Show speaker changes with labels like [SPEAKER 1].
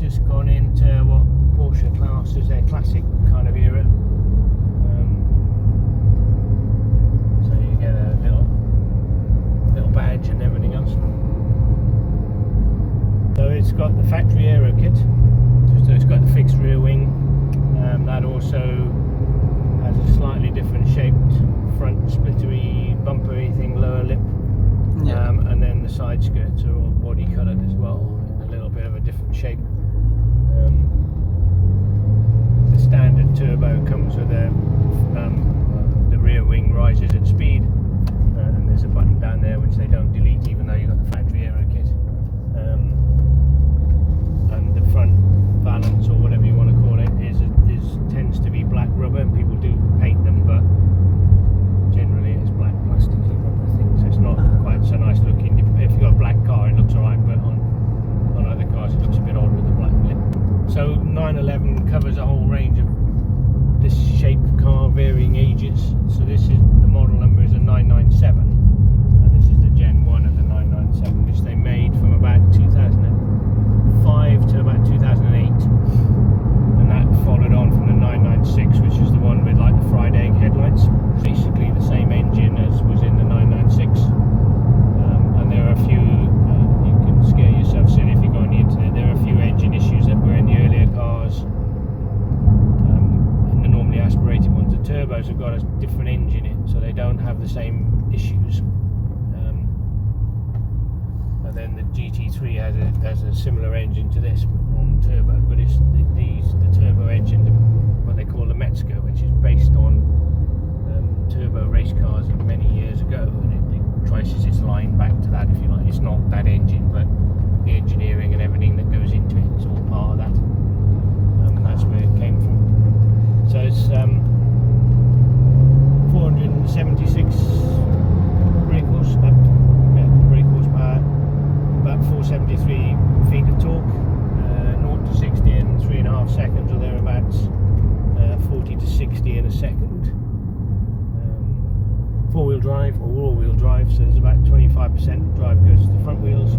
[SPEAKER 1] just gone into what Porsche class is their classic kind of era. So you get a little badge and everything else. So it's got the factory aero kit. So it's got the fixed rear wing. That also has a slightly different shaped front splittery bumpery thing, lower lip.
[SPEAKER 2] Yeah.
[SPEAKER 1] And then the side skirts are all body coloured as well, in a little bit of a different shape. The standard turbo comes with the rear wing rises at speed, and there's a button down there which they don't delete even though you've got the factory aero kit. And the front valance, or whatever you want to call it, tends to be black rubber, and people do paint them, but generally it's black plasticky rubber thing, so it's not quite so nice looking. If you've got a black car it looks alright, but on other cars it looks a bit odd with the black lip. So 911 covers a whole range of this shape car, varying ages. So this is, the model number is a 997, and this is the Gen 1 of the 997, which they made from about 2005 to about 2008. And that followed on from the 996, which is the one with like the fried egg headlights. Basically the same engine as was in the 996. And there are a few, you can scare yourself silly if you go on the internet, there are a few engine issues that were in the earlier cars. In the normally aspirated ones, the turbos have got a different engine in, so they don't have the same issues. And then the GT3 has a similar engine to this, but on turbo, but it's the turbo engine, what they call the Metzger, which is based on turbo race cars of many years ago, and it traces its line back to that, if you like. It's not that engine, but the engineering and everything that goes into it is all part of that, and that's where it came from. So it's 476 brake horsepower, about 473 feet of torque, 0 to 60 in 3.5 seconds or thereabouts, 40 to 60 in a second. Four-wheel drive or all-wheel drive, so there's about 25% drive goes to the front wheels,